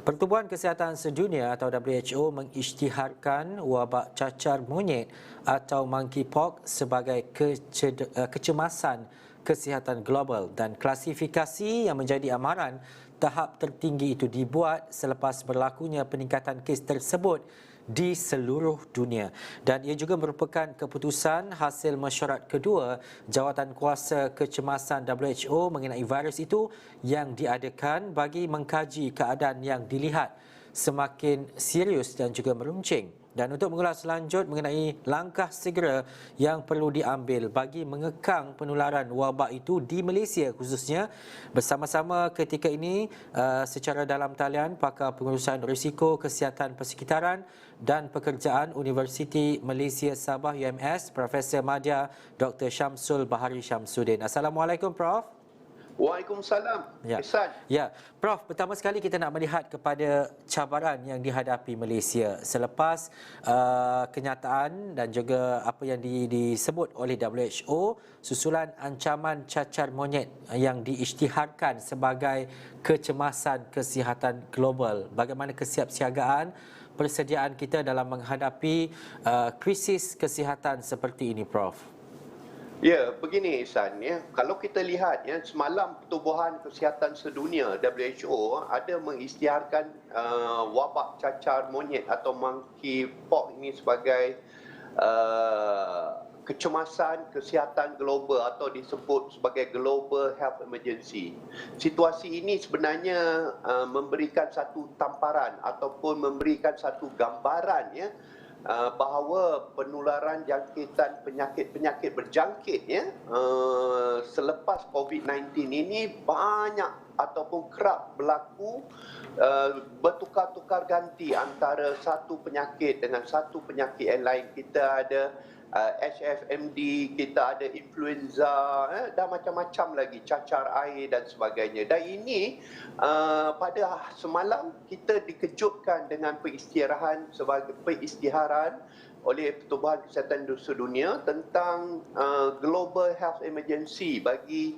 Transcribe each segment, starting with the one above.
Pertubuhan Kesihatan Sedunia atau WHO mengisytiharkan wabak cacar monyet atau monkeypox sebagai kecemasan kesihatan global dan klasifikasi yang menjadi amaran tahap tertinggi itu dibuat selepas berlakunya peningkatan kes tersebut di seluruh dunia, dan ia juga merupakan keputusan hasil mesyuarat kedua Jawatankuasa Kecemasan WHO mengenai virus itu yang diadakan bagi mengkaji keadaan yang dilihat semakin serius dan juga meruncing. Dan untuk mengulas lanjut mengenai langkah segera yang perlu diambil bagi mengekang penularan wabak itu di Malaysia khususnya, bersama-sama ketika ini secara dalam talian pakar pengurusan risiko kesihatan persekitaran dan pekerjaan Universiti Malaysia Sabah UMS, Profesor Madya Dr. Syamsul Bahari Syamsuddin. Assalamualaikum Prof. Waalaikumsalam. Ya. Ihsan. Ya, Prof, pertama sekali kita nak melihat kepada cabaran yang dihadapi Malaysia selepas kenyataan dan juga apa yang disebut oleh WHO susulan ancaman cacar monyet yang diisytiharkan sebagai kecemasan kesihatan global. Bagaimana kesiapsiagaan persediaan kita dalam menghadapi krisis kesihatan seperti ini, Prof? Ya, begini Ihsan, ya. Kalau kita lihat ya, semalam Pertubuhan Kesihatan Sedunia WHO ada mengisytiharkan wabak cacar monyet atau monkeypox ini sebagai kecemasan kesihatan global atau disebut sebagai global health emergency. Situasi ini sebenarnya memberikan satu tamparan ataupun memberikan satu gambaran ya, bahawa penularan jangkitan penyakit-penyakit berjangkit ya, selepas COVID-19 ini banyak ataupun kerap berlaku, bertukar-tukar ganti antara satu penyakit dengan satu penyakit yang lain. Kita ada HFMD, kita ada influenza, dan macam-macam lagi, cacar air dan sebagainya. Dan ini pada semalam kita dikejutkan dengan pengisytiharan oleh Pertubuhan Kesihatan Sedunia tentang Global Health Emergency bagi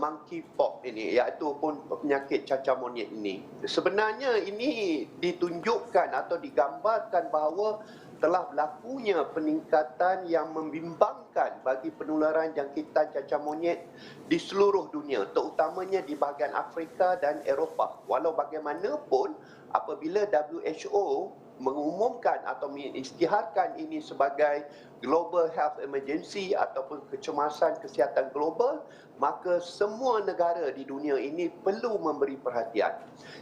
monkeypox ini, iaitu pun penyakit cacar monyet ini. Sebenarnya ini ditunjukkan atau digambarkan bahawa telah berlakunya peningkatan yang membimbangkan bagi penularan jangkitan cacar monyet di seluruh dunia, terutamanya di bahagian Afrika dan Eropah. Walau bagaimanapun, apabila WHO mengumumkan atau mengisytiharkan ini sebagai Global Health Emergency ataupun kecemasan kesihatan global, maka semua negara di dunia ini perlu memberi perhatian.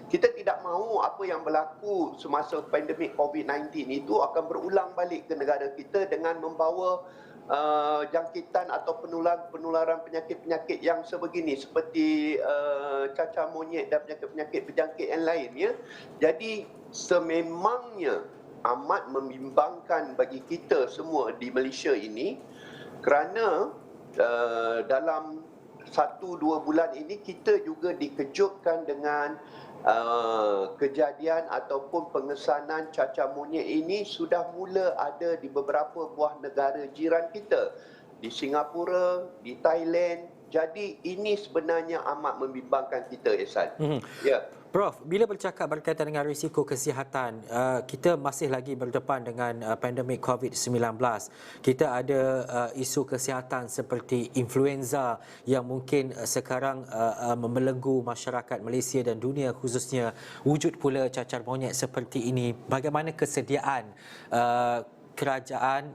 Kita tidak mahu apa yang berlaku semasa pandemik COVID-19 itu akan berulang balik ke negara kita dengan membawa jangkitan atau penularan penyakit-penyakit yang sebegini seperti cacar monyet dan penyakit-penyakit berjangkit yang lain ya. Jadi sememangnya amat membimbangkan bagi kita semua di Malaysia ini kerana dalam 1-2 bulan ini kita juga dikejutkan dengan kejadian ataupun pengesanan cacar monyet ini sudah mula ada di beberapa buah negara jiran kita, di Singapura, di Thailand. Jadi ini sebenarnya amat membimbangkan kita, Ihsan. Ya. Prof, bila bercakap berkaitan dengan risiko kesihatan, kita masih lagi berdepan dengan pandemik COVID-19. Kita ada isu kesihatan seperti influenza yang mungkin sekarang membelenggu masyarakat Malaysia dan dunia khususnya. Wujud pula cacar monyet seperti ini. Bagaimana kesediaan kerajaan,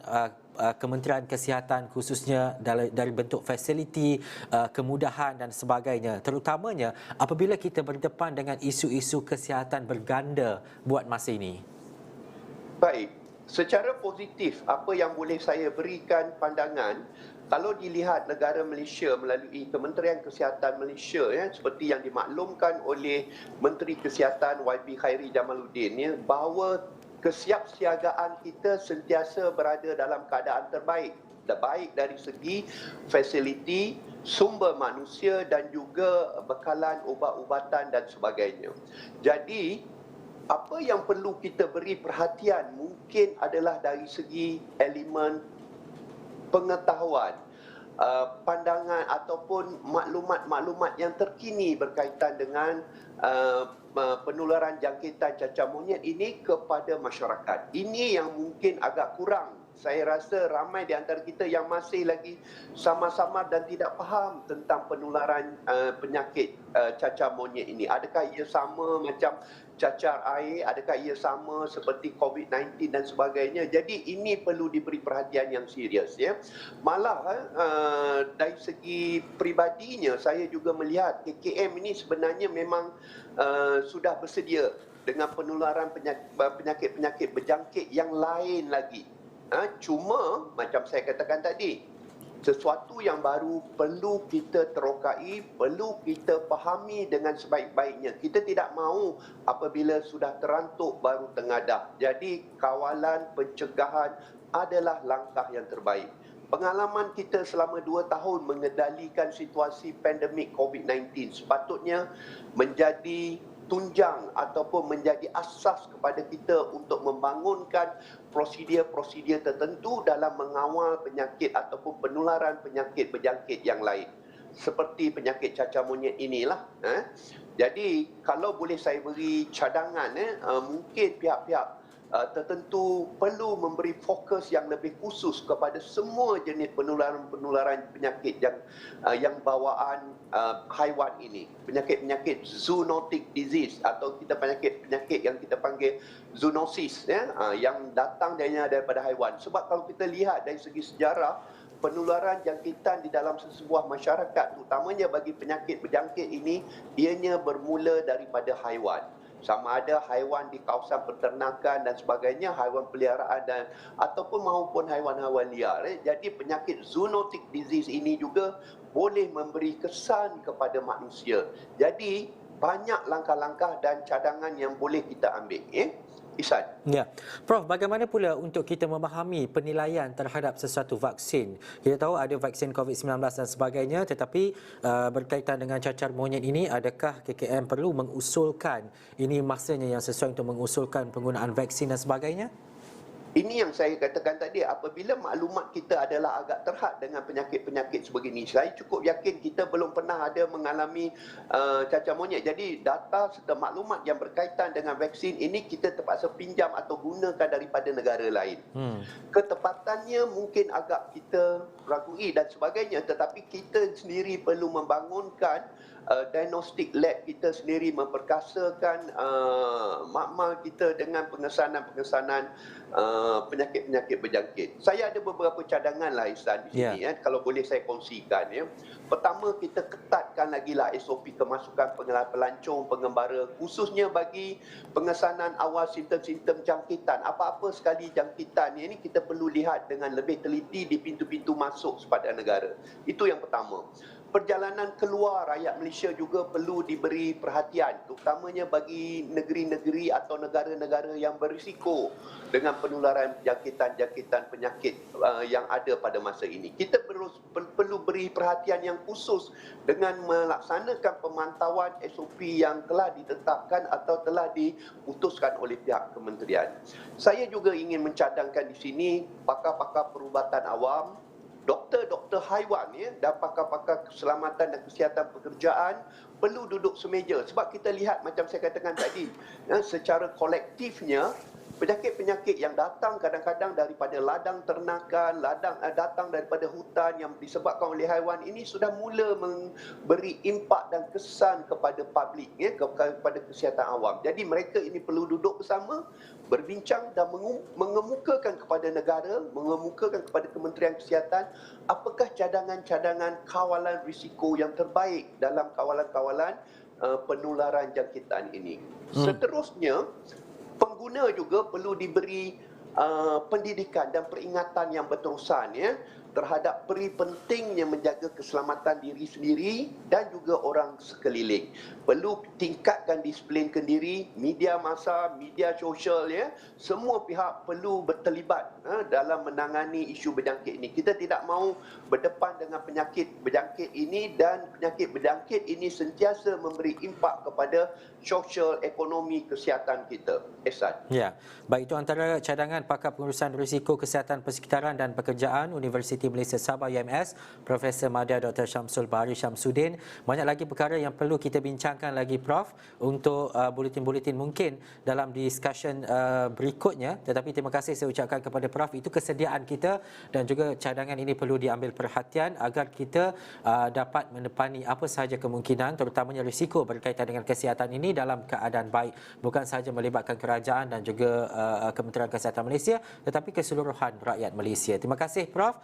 Kementerian Kesihatan khususnya dari bentuk fasiliti, kemudahan dan sebagainya, terutamanya apabila kita berdepan dengan isu-isu kesihatan berganda buat masa ini? Baik, secara positif apa yang boleh saya berikan pandangan, kalau dilihat negara Malaysia melalui Kementerian Kesihatan Malaysia ya, seperti yang dimaklumkan oleh Menteri Kesihatan YB Khairi Jamaluddin ya, bahawa kesiapsiagaan kita sentiasa berada dalam keadaan terbaik. Baik dari segi fasiliti, sumber manusia dan juga bekalan ubat-ubatan dan sebagainya. Jadi, apa yang perlu kita beri perhatian mungkin adalah dari segi elemen pengetahuan. pandangan ataupun maklumat-maklumat yang terkini berkaitan dengan penularan jangkitan cacar monyet ini kepada masyarakat. Ini yang mungkin agak kurang. Saya rasa ramai di antara kita yang masih lagi samar-samar dan tidak faham tentang penularan penyakit cacar monyet ini. Adakah ia sama macam cacar air? Adakah ia sama seperti COVID-19 dan sebagainya? Jadi ini perlu diberi perhatian yang serius, ya. Malah dari segi peribadinya saya juga melihat KKM ini sebenarnya memang sudah bersedia dengan penularan penyakit-penyakit berjangkit yang lain lagi. Cuma macam saya katakan tadi, sesuatu yang baru perlu kita terokai, perlu kita fahami dengan sebaik-baiknya. Kita tidak mahu apabila sudah terantuk baru tengadah. Jadi kawalan pencegahan adalah langkah yang terbaik. Pengalaman kita selama 2 tahun mengendalikan situasi pandemik COVID-19 sepatutnya menjadi tunjang ataupun menjadi asas kepada kita untuk membangunkan prosedur-prosedur tertentu dalam mengawal penyakit ataupun penularan penyakit berjangkit yang lain. Seperti penyakit cacar monyet inilah. Jadi kalau boleh saya beri cadangan, mungkin pihak-pihak tertentu perlu memberi fokus yang lebih khusus kepada semua jenis penularan penyakit yang bawaan haiwan ini, penyakit zoonotic disease atau kita penyakit yang kita panggil zoonosis, ya, yang datang daripada haiwan. Sebab kalau kita lihat dari segi sejarah, penularan jangkitan di dalam sesebuah masyarakat, terutamanya bagi penyakit berjangkit ini, ianya bermula daripada haiwan. Sama ada haiwan di kawasan peternakan dan sebagainya, haiwan peliharaan ataupun maupun haiwan-haiwan liar. Jadi penyakit zoonotic disease ini juga boleh memberi kesan kepada manusia. Jadi banyak langkah-langkah dan cadangan yang boleh kita ambil. Ihsan. Ya, Prof, bagaimana pula untuk kita memahami penilaian terhadap sesuatu vaksin? Kita tahu ada vaksin COVID-19 dan sebagainya, tetapi berkaitan dengan cacar monyet ini, adakah KKM perlu mengusulkan ini masanya yang sesuai untuk mengusulkan penggunaan vaksin dan sebagainya? Ini yang saya katakan tadi, apabila maklumat kita adalah agak terhad dengan penyakit-penyakit sebegini, saya cukup yakin kita belum pernah ada mengalami cacar monyet. Jadi data serta maklumat yang berkaitan dengan vaksin ini kita terpaksa pinjam atau gunakan daripada negara lain. Ketepatannya mungkin agak kita ragui dan sebagainya, tetapi kita sendiri perlu membangunkan diagnostik lab kita sendiri, memperkasakan makmal kita dengan pengesanan penyakit-penyakit berjangkit. Saya ada beberapa cadangan lah, Ihsan, di sini, kalau boleh saya kongsikan. Pertama, kita ketatkan lagi lah SOP kemasukan pelancong, pengembara, khususnya bagi pengesanan awal simptom-simptom jangkitan. Apa-apa sekali jangkitan ini kita perlu lihat dengan lebih teliti di pintu-pintu masuk sepada negara. Itu yang pertama. Perjalanan keluar rakyat Malaysia juga perlu diberi perhatian, terutamanya bagi negeri-negeri atau negara-negara yang berisiko dengan penularan jangkitan-jangkitan penyakit yang ada pada masa ini. Kita perlu beri perhatian yang khusus dengan melaksanakan pemantauan SOP yang telah ditetapkan atau telah diputuskan oleh pihak kementerian. Saya juga ingin mencadangkan di sini pakar-pakar perubatan awam, doktor-doktor haiwan, dan pakar-pakar keselamatan dan kesihatan pekerjaan perlu duduk semeja. Sebab kita lihat macam saya katakan tadi, secara kolektifnya penyakit-penyakit yang datang kadang-kadang daripada ladang ternakan, datang daripada hutan yang disebabkan oleh haiwan ini sudah mula memberi impak dan kesan kepada publik, kepada kesihatan awam. Jadi mereka ini perlu duduk bersama, berbincang dan mengemukakan kepada negara, mengemukakan kepada Kementerian Kesihatan apakah cadangan-cadangan kawalan risiko yang terbaik dalam kawalan-kawalan penularan jangkitan ini. Seterusnya, pengguna juga perlu diberi pendidikan dan peringatan yang berterusan, terhadap peri pentingnya menjaga keselamatan diri sendiri dan juga orang sekeliling. Perlu tingkatkan disiplin kendiri, media massa, media sosial, semua pihak perlu berterlibat dalam menangani isu berjangkit ini. Kita tidak mahu berdepan dengan penyakit berjangkit ini, dan penyakit berjangkit ini sentiasa memberi impak kepada sosial ekonomi kesihatan kita. Ehsan. Ya, baik, itu antara cadangan pakar pengurusan risiko kesihatan persekitaran dan pekerjaan Universiti Universiti Malaysia Sabah UMS, Profesor Madya Dr. Syamsul Bahari Syamsuddin. Banyak lagi perkara yang perlu kita bincangkan lagi, Prof, untuk buletin-buletin mungkin dalam discussion berikutnya. Tetapi terima kasih saya ucapkan kepada Prof. Itu kesediaan kita dan juga cadangan ini perlu diambil perhatian agar kita dapat menepani apa sahaja kemungkinan, terutamanya risiko berkaitan dengan kesihatan ini dalam keadaan baik. Bukan sahaja melibatkan kerajaan dan juga Kementerian Kesihatan Malaysia, tetapi keseluruhan rakyat Malaysia. Terima kasih, Prof.